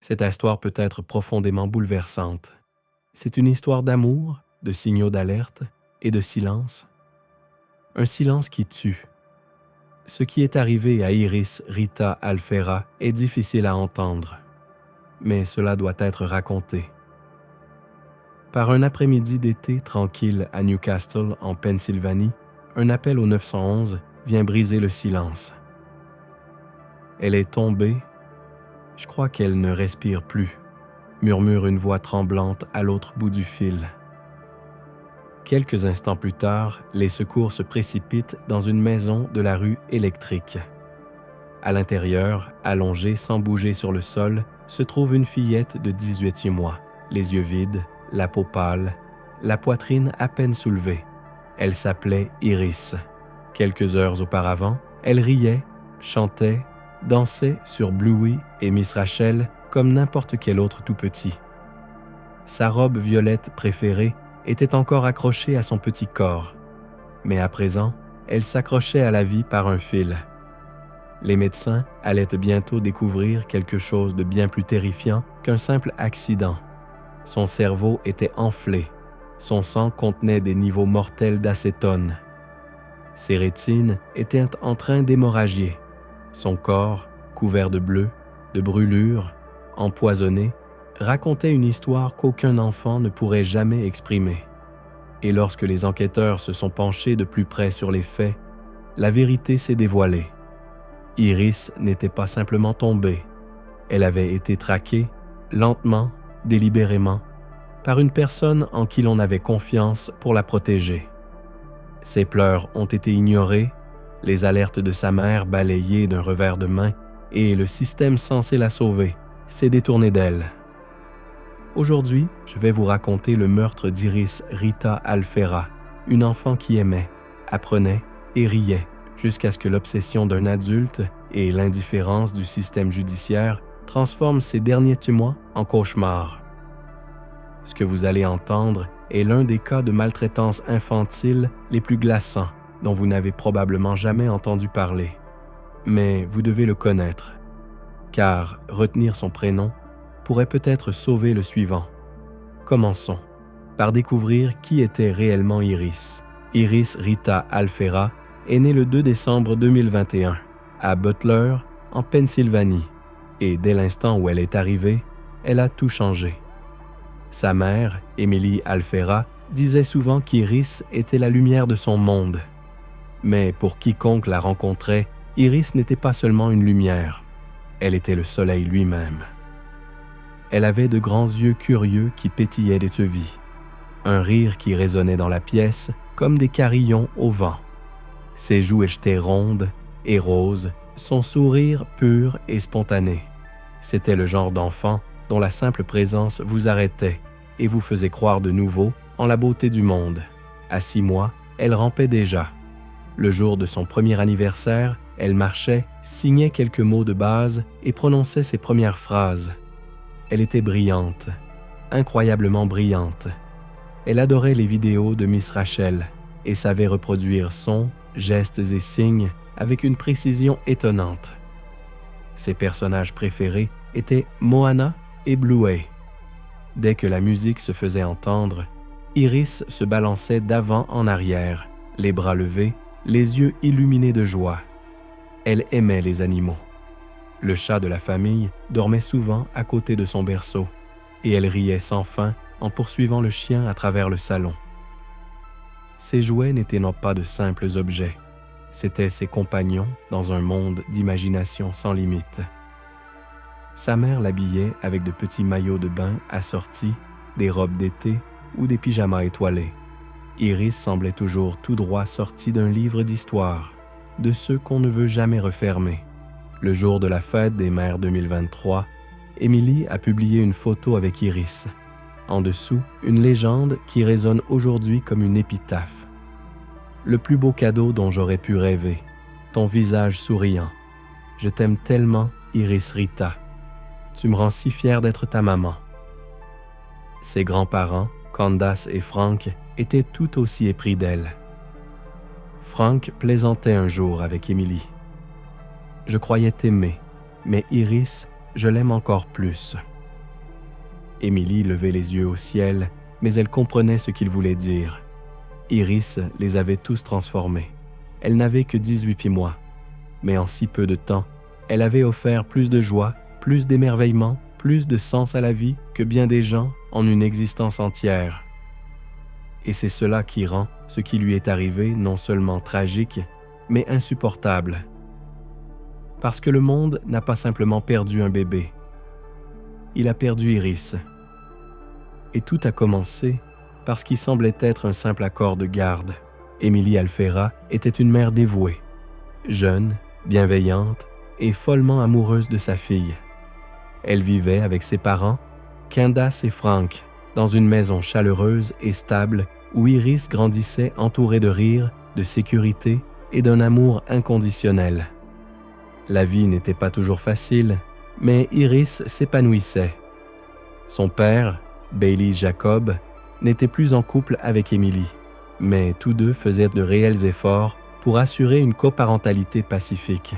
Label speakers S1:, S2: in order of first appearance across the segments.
S1: Cette histoire peut être profondément bouleversante. C'est une histoire d'amour, de signaux d'alerte et de silence. Un silence qui tue. Ce qui est arrivé à Iris Rita Alfera est difficile à entendre, mais cela doit être raconté. Par un après-midi d'été tranquille à Newcastle, en Pennsylvanie, un appel au 911 vient briser le silence. Elle est tombée. Je crois qu'elle ne respire plus, murmure une voix tremblante à l'autre bout du fil. Quelques instants plus tard, les secours se précipitent dans une maison de la rue Électrique. À l'intérieur, allongée sans bouger sur le sol, se trouve une fillette de 18 mois, les yeux vides, la peau pâle, la poitrine à peine soulevée. Elle s'appelait Iris. Quelques heures auparavant, elle riait, chantait, dansait sur Bluey et Miss Rachel comme n'importe quel autre tout petit. Sa robe violette préférée était encore accrochée à son petit corps, mais à présent, elle s'accrochait à la vie par un fil. Les médecins allaient bientôt découvrir quelque chose de bien plus terrifiant qu'un simple accident. Son cerveau était enflé, son sang contenait des niveaux mortels d'acétone. Ses rétines étaient en train d'hémorragier. Son corps, couvert de bleu, de brûlures, empoisonné, racontait une histoire qu'aucun enfant ne pourrait jamais exprimer. Et lorsque les enquêteurs se sont penchés de plus près sur les faits, la vérité s'est dévoilée. Iris n'était pas simplement tombée. Elle avait été traquée, lentement, délibérément, par une personne en qui l'on avait confiance pour la protéger. Ses pleurs ont été ignorés, les alertes de sa mère balayées d'un revers de main et le système censé la sauver s'est détourné d'elle. Aujourd'hui, je vais vous raconter le meurtre d'Iris Rita Alfera, une enfant qui aimait, apprenait et riait jusqu'à ce que l'obsession d'un adulte et l'indifférence du système judiciaire transforment ses derniers mois en cauchemars. Ce que vous allez entendre est l'un des cas de maltraitance infantile les plus glaçants dont vous n'avez probablement jamais entendu parler. Mais vous devez le connaître, car retenir son prénom pourrait peut-être sauver le suivant. Commençons par découvrir qui était réellement Iris. Iris Rita Alfera est née le 2 décembre 2021 à Butler, en Pennsylvanie, et dès l'instant où elle est arrivée, elle a tout changé. Sa mère, Emily Alfera, disait souvent qu'Iris était la lumière de son monde. Mais pour quiconque la rencontrait, Iris n'était pas seulement une lumière, elle était le soleil lui-même. Elle avait de grands yeux curieux qui pétillaient d'étevie, un rire qui résonnait dans la pièce comme des carillons au vent. Ses joues étaient rondes et roses, son sourire pur et spontané. C'était le genre d'enfant dont la simple présence vous arrêtait et vous faisait croire de nouveau en la beauté du monde. À 6 mois, elle rampait déjà. Le jour de son premier anniversaire, elle marchait, signait quelques mots de base et prononçait ses premières phrases. Elle était brillante, incroyablement brillante. Elle adorait les vidéos de Miss Rachel et savait reproduire sons, gestes et signes avec une précision étonnante. Ses personnages préférés étaient Moana et Bluey. Dès que la musique se faisait entendre, Iris se balançait d'avant en arrière, les bras levés, les yeux illuminés de joie. Elle aimait les animaux. Le chat de la famille dormait souvent à côté de son berceau, et elle riait sans fin en poursuivant le chien à travers le salon. Ses jouets n'étaient non pas de simples objets, c'étaient ses compagnons dans un monde d'imagination sans limite. Sa mère l'habillait avec de petits maillots de bain assortis, des robes d'été ou des pyjamas étoilés. Iris semblait toujours tout droit sortie d'un livre d'histoire, de ceux qu'on ne veut jamais refermer. Le jour de la fête des mères 2023, Emily a publié une photo avec Iris. En dessous, une légende qui résonne aujourd'hui comme une épitaphe. Le plus beau cadeau dont j'aurais pu rêver, ton visage souriant. Je t'aime tellement, Iris Rita. Tu me rends si fier d'être ta maman. Ses grands-parents, Candace et Frank, étaient tout aussi épris d'elle. Frank plaisantait un jour avec Emily. « Je croyais t'aimer, mais Iris, je l'aime encore plus. Émilie levait les yeux au ciel, mais elle comprenait ce qu'il voulait dire. Iris les avait tous transformés. Elle n'avait que 18 mois, mais en si peu de temps, elle avait offert plus de joie, plus d'émerveillement, plus de sens à la vie que bien des gens en une existence entière. Et c'est cela qui rend ce qui lui est arrivé non seulement tragique, mais insupportable. Parce que le monde n'a pas simplement perdu un bébé. Il a perdu Iris. Et tout a commencé parce qu'il semblait être un simple accord de garde. Émilie Alfera était une mère dévouée, jeune, bienveillante et follement amoureuse de sa fille. Elle vivait avec ses parents, Candace et Frank, dans une maison chaleureuse et stable où Iris grandissait entourée de rire, de sécurité et d'un amour inconditionnel. La vie n'était pas toujours facile, mais Iris s'épanouissait. Son père, Bailey Jacob, n'était plus en couple avec Émilie, mais tous deux faisaient de réels efforts pour assurer une coparentalité pacifique.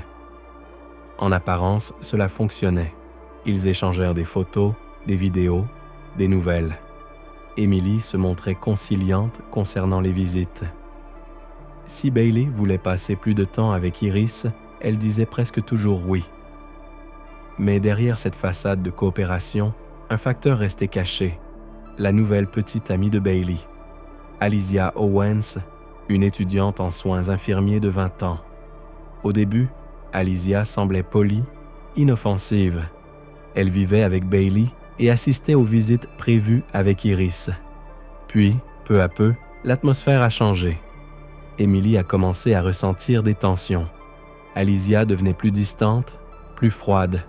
S1: En apparence, cela fonctionnait. Ils échangèrent des photos, des vidéos, des nouvelles. Émilie se montrait conciliante concernant les visites. Si Bailey voulait passer plus de temps avec Iris, elle disait presque toujours oui. Mais derrière cette façade de coopération, un facteur restait caché, la nouvelle petite amie de Bailey, Alicia Owens, une étudiante en soins infirmiers de 20 ans. Au début, Alicia semblait polie, inoffensive. Elle vivait avec Bailey et assistait aux visites prévues avec Iris. Puis, peu à peu, l'atmosphère a changé. Émilie a commencé à ressentir des tensions. Alicia devenait plus distante, plus froide.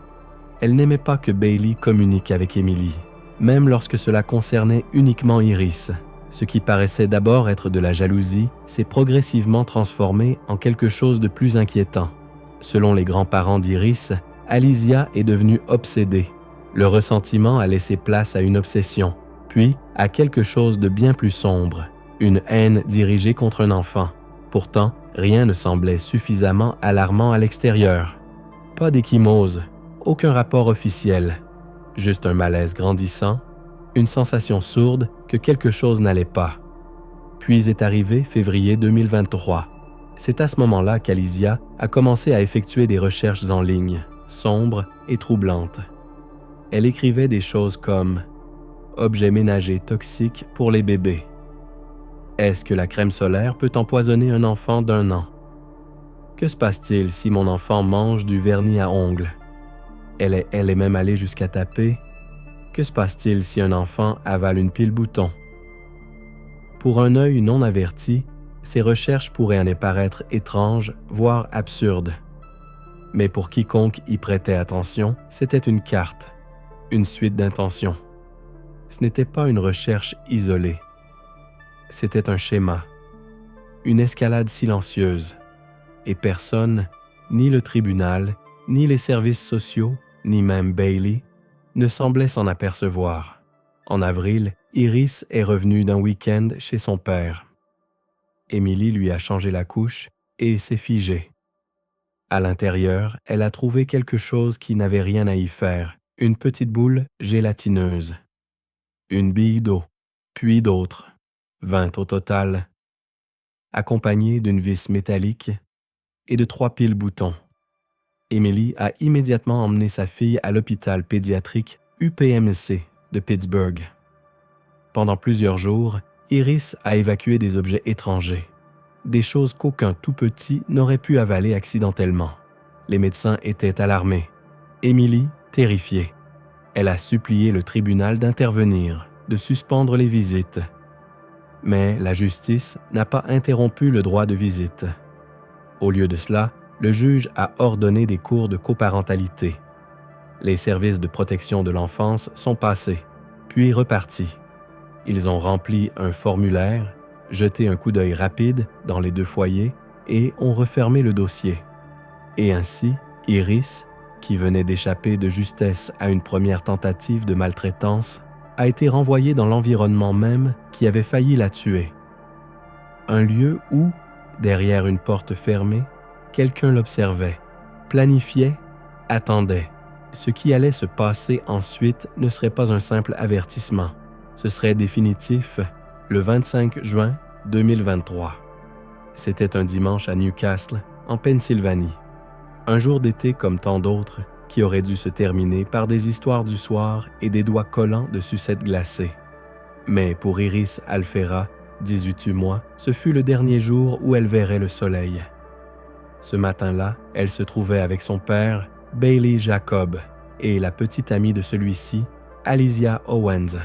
S1: Elle n'aimait pas que Bailey communique avec Émilie, même lorsque cela concernait uniquement Iris. Ce qui paraissait d'abord être de la jalousie s'est progressivement transformé en quelque chose de plus inquiétant. Selon les grands-parents d'Iris, Alicia est devenue obsédée. Le ressentiment a laissé place à une obsession, puis à quelque chose de bien plus sombre, une haine dirigée contre un enfant. Pourtant, rien ne semblait suffisamment alarmant à l'extérieur. Pas d'échymose, aucun rapport officiel, juste un malaise grandissant, une sensation sourde que quelque chose n'allait pas. Puis est arrivé février 2023. C'est à ce moment-là qu'Alicia a commencé à effectuer des recherches en ligne, sombres et troublantes. Elle écrivait des choses comme « Objet ménager toxique pour les bébés ». Est-ce que la crème solaire peut empoisonner un enfant d'1 an? Que se passe-t-il si mon enfant mange du vernis à ongles? Elle est même allée jusqu'à taper « Que se passe-t-il si un enfant avale une pile bouton? » Pour un œil non averti, ces recherches pourraient en paraître étranges, voire absurdes. Mais pour quiconque y prêtait attention, c'était une carte, une suite d'intentions. Ce n'était pas une recherche isolée. C'était un schéma, une escalade silencieuse. Et personne, ni le tribunal, ni les services sociaux, ni même Bailey, ne semblait s'en apercevoir. En avril, Iris est revenue d'un week-end chez son père. Émilie lui a changé la couche et s'est figée. À l'intérieur, elle a trouvé quelque chose qui n'avait rien à y faire, une petite boule gélatineuse. Une bille d'eau, puis d'autres, 20 au total, accompagnée d'une vis métallique et de 3 piles boutons. Émilie a immédiatement emmené sa fille à l'hôpital pédiatrique UPMC de Pittsburgh. Pendant plusieurs jours, Iris a évacué des objets étrangers, des choses qu'aucun tout petit n'aurait pu avaler accidentellement. Les médecins étaient alarmés. Émilie, terrifiée. Elle a supplié le tribunal d'intervenir, de suspendre les visites. Mais la justice n'a pas interrompu le droit de visite. Au lieu de cela, le juge a ordonné des cours de coparentalité. Les services de protection de l'enfance sont passés, puis repartis. Ils ont rempli un formulaire, jeté un coup d'œil rapide dans les 2 foyers et ont refermé le dossier. Et ainsi, Iris, qui venait d'échapper de justesse à une première tentative de maltraitance, a été renvoyée dans l'environnement même qui avait failli la tuer. Un lieu où, derrière une porte fermée, quelqu'un l'observait, planifiait, attendait. Ce qui allait se passer ensuite ne serait pas un simple avertissement. Ce serait définitif le 25 juin 2023. C'était un dimanche à Newcastle, en Pennsylvanie. Un jour d'été comme tant d'autres, qui aurait dû se terminer par des histoires du soir et des doigts collants de sucettes glacées. Mais pour Iris Alfera, 18 mois, ce fut le dernier jour où elle verrait le soleil. Ce matin-là, elle se trouvait avec son père, Bailey Jacob, et la petite amie de celui-ci, Alicia Owens.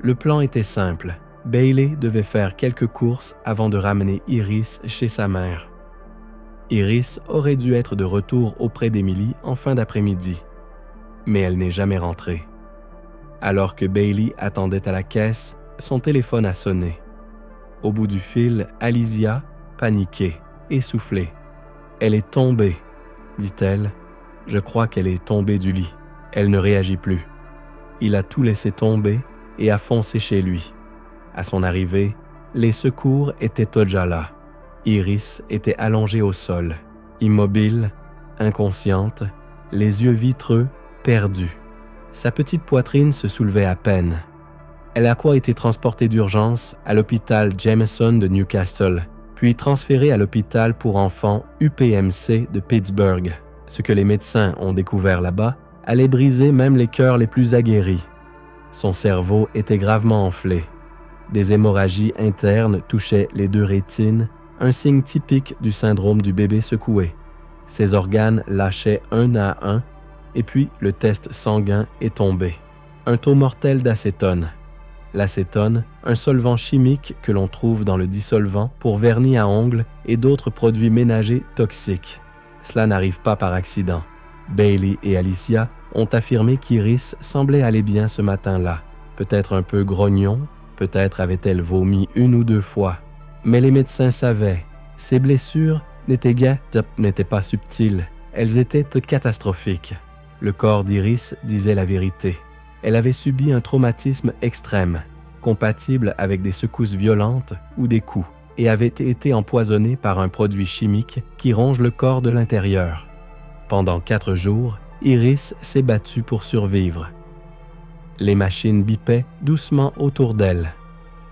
S1: Le plan était simple. Bailey devait faire quelques courses avant de ramener Iris chez sa mère. Iris aurait dû être de retour auprès d'Emily en fin d'après-midi, mais elle n'est jamais rentrée. Alors que Bailey attendait à la caisse, son téléphone a sonné. Au bout du fil, Alicia, paniquée, essoufflée. « Elle est tombée », dit-elle. « Je crois qu'elle est tombée du lit. Elle ne réagit plus. » Il a tout laissé tomber et a foncé chez lui. À son arrivée, les secours étaient déjà là. Iris était allongée au sol, immobile, inconsciente, les yeux vitreux, perdus. Sa petite poitrine se soulevait à peine. Elle a été transportée d'urgence à l'hôpital Jameson de Newcastle, puis transférée à l'hôpital pour enfants UPMC de Pittsburgh. Ce que les médecins ont découvert là-bas allait briser même les cœurs les plus aguerris. Son cerveau était gravement enflé. Des hémorragies internes touchaient les deux rétines, un signe typique du syndrome du bébé secoué. Ses organes lâchaient un à un, et puis le test sanguin est tombé. Un taux mortel d'acétone. L'acétone, un solvant chimique que l'on trouve dans le dissolvant pour vernis à ongles et d'autres produits ménagers toxiques. Cela n'arrive pas par accident. Bailey et Alicia ont affirmé qu'Iris semblait aller bien ce matin-là. Peut-être un peu grognon, peut-être avait-elle vomi 1 ou 2 fois. Mais les médecins savaient, ces blessures n'étaient pas subtiles, elles étaient catastrophiques. Le corps d'Iris disait la vérité. Elle avait subi un traumatisme extrême, compatible avec des secousses violentes ou des coups, et avait été empoisonnée par un produit chimique qui ronge le corps de l'intérieur. Pendant 4 jours, Iris s'est battue pour survivre. Les machines bipaient doucement autour d'elle.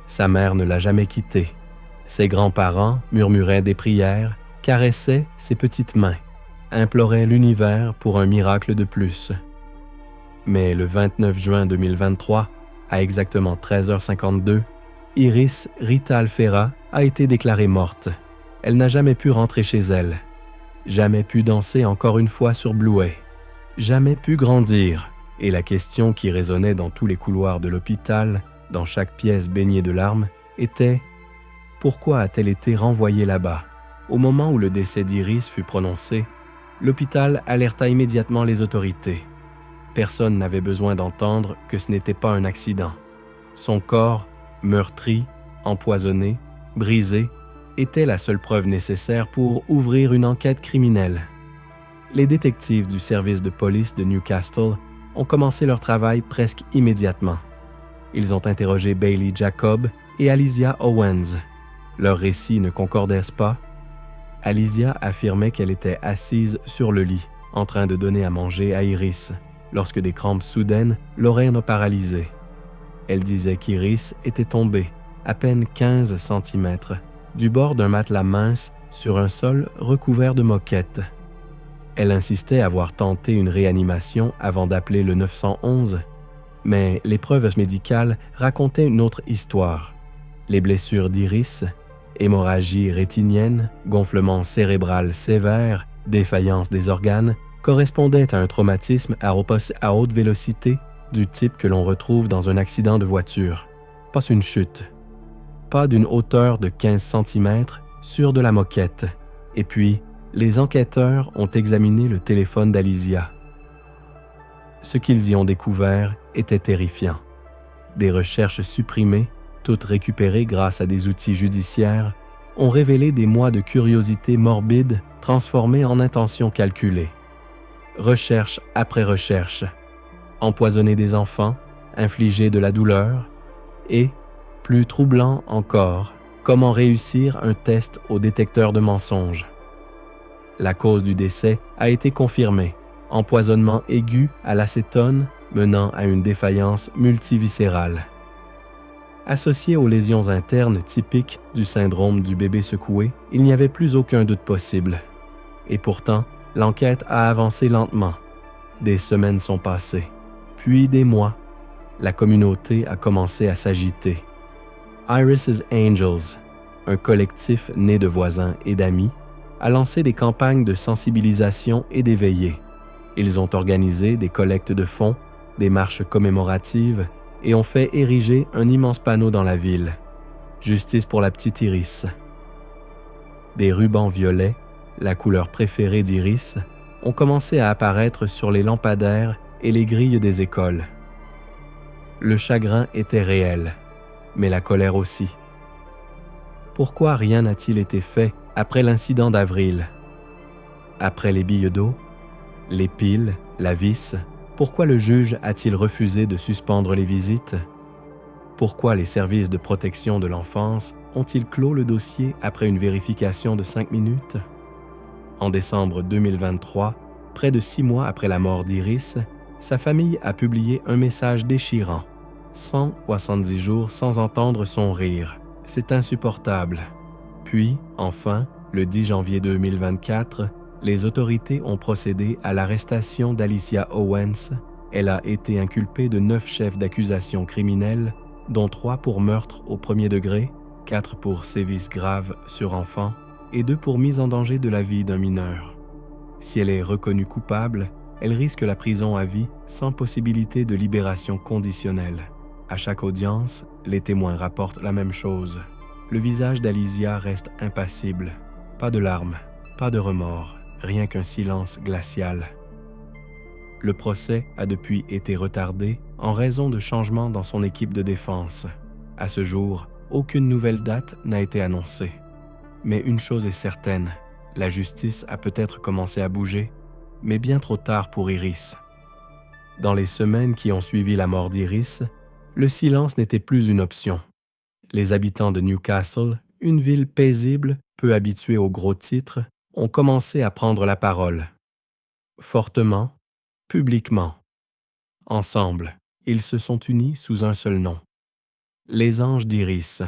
S1: Sa mère ne l'a jamais quittée. Ses grands-parents murmuraient des prières, caressaient ses petites mains, imploraient l'univers pour un miracle de plus. Mais le 29 juin 2023, à exactement 13h52, Iris Rita Alfera a été déclarée morte. Elle n'a jamais pu rentrer chez elle, jamais pu danser encore une fois sur Bluey, jamais pu grandir. Et la question qui résonnait dans tous les couloirs de l'hôpital, dans chaque pièce baignée de larmes, était « Pourquoi a-t-elle été renvoyée là-bas ?» Au moment où le décès d'Iris fut prononcé, l'hôpital alerta immédiatement les autorités. Personne n'avait besoin d'entendre que ce n'était pas un accident. Son corps, meurtri, empoisonné, brisé, était la seule preuve nécessaire pour ouvrir une enquête criminelle. Les détectives du service de police de Newcastle ont commencé leur travail presque immédiatement. Ils ont interrogé Bailey Jacob et Alicia Owens. Leurs récits ne concordaient pas. Alicia affirmait qu'elle était assise sur le lit, en train de donner à manger à Iris, lorsque des crampes soudaines l'auraient paralysée. Elle disait qu'Iris était tombée, à peine 15 cm, du bord d'un matelas mince sur un sol recouvert de moquettes. Elle insistait avoir tenté une réanimation avant d'appeler le 911, mais les preuves médicales racontaient une autre histoire. Les blessures d'Iris, hémorragie rétinienne, gonflement cérébral sévère, défaillance des organes, correspondaient à un traumatisme à haute vélocité du type que l'on retrouve dans un accident de voiture. Pas une chute, pas d'une hauteur de 15 cm sur de la moquette. Et puis, les enquêteurs ont examiné le téléphone d'Alicia. Ce qu'ils y ont découvert était terrifiant. Des recherches supprimées, toutes récupérées grâce à des outils judiciaires, ont révélé des mois de curiosité morbide transformés en intentions calculées. Recherche après recherche, empoisonner des enfants, infliger de la douleur, et, plus troublant encore, comment réussir un test au détecteur de mensonges. La cause du décès a été confirmée, empoisonnement aigu à l'acétone menant à une défaillance multiviscérale. Associé aux lésions internes typiques du syndrome du bébé secoué, il n'y avait plus aucun doute possible. Et pourtant, l'enquête a avancé lentement. Des semaines sont passées, puis des mois. La communauté a commencé à s'agiter. Iris's Angels, un collectif né de voisins et d'amis, a lancé des campagnes de sensibilisation et d'éveillé. Ils ont organisé des collectes de fonds, des marches commémoratives et ont fait ériger un immense panneau dans la ville. Justice pour la petite Iris. Des rubans violets, la couleur préférée d'Iris, ont commencé à apparaître sur les lampadaires et les grilles des écoles. Le chagrin était réel, mais la colère aussi. Pourquoi rien n'a-t-il été fait après l'incident d'avril? Après les billes d'eau, les piles, la vis, pourquoi le juge a-t-il refusé de suspendre les visites? Pourquoi les services de protection de l'enfance ont-ils clos le dossier après une vérification de 5 minutes? En décembre 2023, près de 6 mois après la mort d'Iris, sa famille a publié un message déchirant. 170 jours sans entendre son rire. C'est insupportable. Puis, enfin, le 10 janvier 2024, les autorités ont procédé à l'arrestation d'Alicia Owens. Elle a été inculpée de 9 chefs d'accusation criminels, dont 3 pour meurtre au premier degré, 4 pour sévices graves sur enfants et 2 pour mise en danger de la vie d'un mineur. Si elle est reconnue coupable, elle risque la prison à vie sans possibilité de libération conditionnelle. À chaque audience, les témoins rapportent la même chose. Le visage d'Alicia reste impassible. Pas de larmes, pas de remords, rien qu'un silence glacial. Le procès a depuis été retardé en raison de changements dans son équipe de défense. À ce jour, aucune nouvelle date n'a été annoncée. Mais une chose est certaine, la justice a peut-être commencé à bouger, mais bien trop tard pour Iris. Dans les semaines qui ont suivi la mort d'Iris, le silence n'était plus une option. Les habitants de Newcastle, une ville paisible, peu habituée aux gros titres, ont commencé à prendre la parole. Fortement, publiquement. Ensemble, ils se sont unis sous un seul nom. Les Anges d'Iris,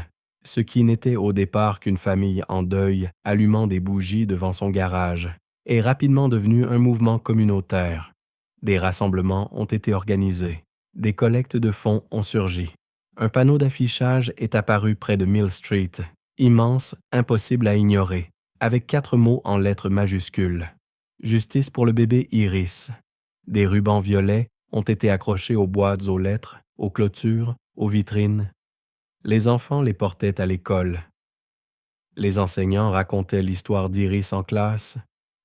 S1: ce qui n'était au départ qu'une famille en deuil allumant des bougies devant son garage, est rapidement devenu un mouvement communautaire. Des rassemblements ont été organisés. Des collectes de fonds ont surgi. Un panneau d'affichage est apparu près de Mill Street, immense, impossible à ignorer, avec 4 mots en lettres majuscules. Justice pour le bébé Iris. Des rubans violets ont été accrochés aux boîtes aux lettres, aux clôtures, aux vitrines. Les enfants les portaient à l'école. Les enseignants racontaient l'histoire d'Iris en classe,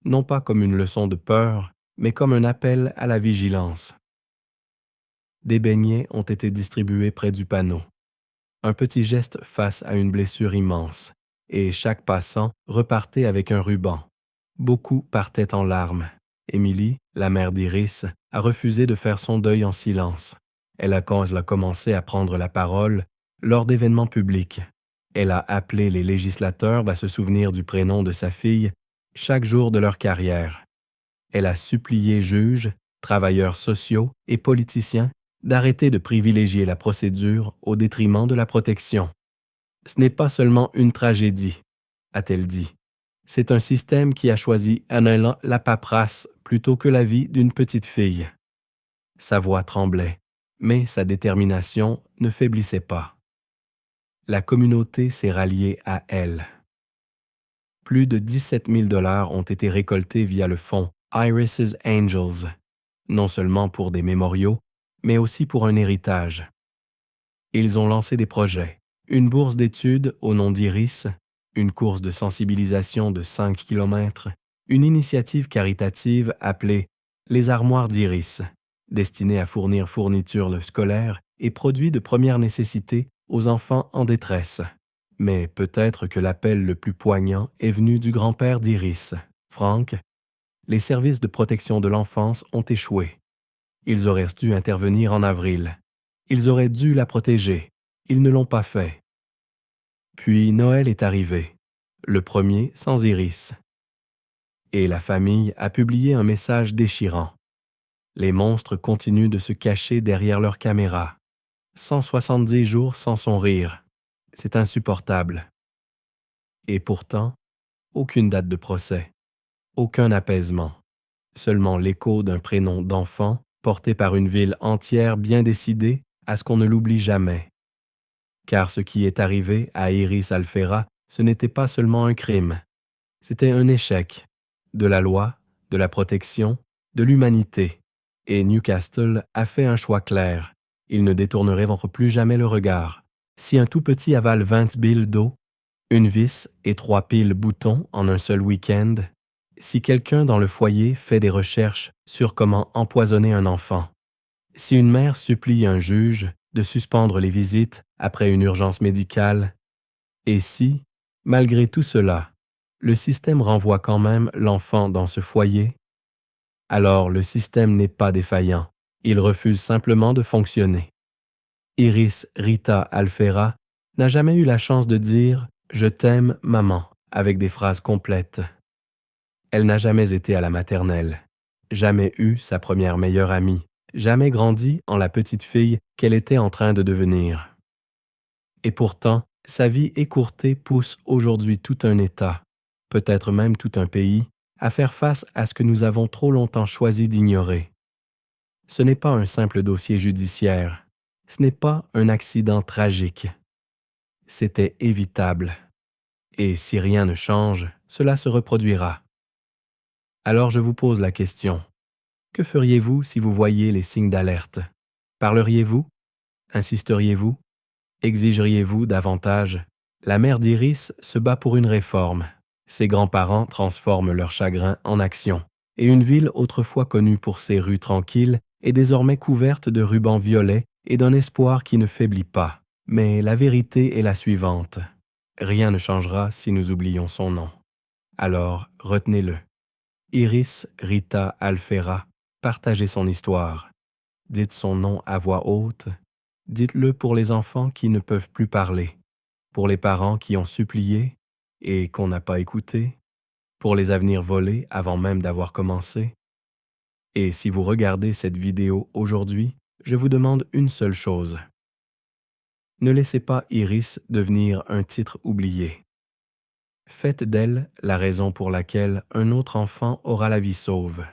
S1: non pas comme une leçon de peur, mais comme un appel à la vigilance. Des beignets ont été distribués près du panneau. Un petit geste face à une blessure immense, et chaque passant repartait avec un ruban. Beaucoup partaient en larmes. Émilie, la mère d'Iris, a refusé de faire son deuil en silence. Elle a commencé à prendre la parole lors d'événements publics. Elle a appelé les législateurs à se souvenir du prénom de sa fille chaque jour de leur carrière. Elle a supplié juges, travailleurs sociaux et politiciens d'arrêter de privilégier la procédure au détriment de la protection. Ce n'est pas seulement une tragédie, a-t-elle dit. C'est un système qui a choisi la paperasse plutôt que la vie d'une petite fille. Sa voix tremblait, mais sa détermination ne faiblissait pas. La communauté s'est ralliée à elle. Plus de 17 000 $ ont été récoltés via le fonds Iris's Angels, non seulement pour des mémoriaux, mais aussi pour un héritage. Ils ont lancé des projets, une bourse d'études au nom d'Iris, une course de sensibilisation de 5 km, une initiative caritative appelée « Les armoires d'Iris », destinée à fournir fournitures scolaires et produits de première nécessité aux enfants en détresse. Mais peut-être que l'appel le plus poignant est venu du grand-père d'Iris, Frank. Les services de protection de l'enfance ont échoué. Ils auraient dû intervenir en avril. Ils auraient dû la protéger. Ils ne l'ont pas fait. Puis Noël est arrivé, le premier sans Iris. Et la famille a publié un message déchirant. Les monstres continuent de se cacher derrière leurs caméras. 170 jours sans son rire. C'est insupportable. Et pourtant, aucune date de procès, aucun apaisement, seulement l'écho d'un prénom d'enfant porté par une ville entière bien décidée à ce qu'on ne l'oublie jamais. Car ce qui est arrivé à Iris Alfera, ce n'était pas seulement un crime, c'était un échec de la loi, de la protection, de l'humanité. Et Newcastle a fait un choix clair. Il ne détournerait plus jamais le regard. Si un tout petit avale 20 billes d'eau, une vis et 3 piles boutons en un seul week-end, si quelqu'un dans le foyer fait des recherches sur comment empoisonner un enfant, si une mère supplie un juge de suspendre les visites après une urgence médicale, et si, malgré tout cela, le système renvoie quand même l'enfant dans ce foyer, alors le système n'est pas défaillant, il refuse simplement de fonctionner. Iris Rita Alfera n'a jamais eu la chance de dire « Je t'aime, maman » avec des phrases complètes. Elle n'a jamais été à la maternelle, jamais eu sa première meilleure amie, jamais grandi en la petite fille qu'elle était en train de devenir. Et pourtant, sa vie écourtée pousse aujourd'hui tout un État, peut-être même tout un pays, à faire face à ce que nous avons trop longtemps choisi d'ignorer. Ce n'est pas un simple dossier judiciaire, ce n'est pas un accident tragique. C'était évitable. Et si rien ne change, cela se reproduira. Alors je vous pose la question. Que feriez-vous si vous voyiez les signes d'alerte? Parleriez-vous? Insisteriez-vous? Exigeriez-vous davantage? La mère d'Iris se bat pour une réforme. Ses grands-parents transforment leur chagrin en action. Et une ville autrefois connue pour ses rues tranquilles est désormais couverte de rubans violets et d'un espoir qui ne faiblit pas. Mais la vérité est la suivante. Rien ne changera si nous oublions son nom. Alors, retenez-le. Iris Rita Alfera, partagez son histoire. Dites son nom à voix haute. Dites-le pour les enfants qui ne peuvent plus parler, pour les parents qui ont supplié et qu'on n'a pas écouté, pour les avenirs volés avant même d'avoir commencé. Et si vous regardez cette vidéo aujourd'hui, je vous demande une seule chose. Ne laissez pas Iris devenir un titre oublié. Faites d'elle la raison pour laquelle un autre enfant aura la vie sauve.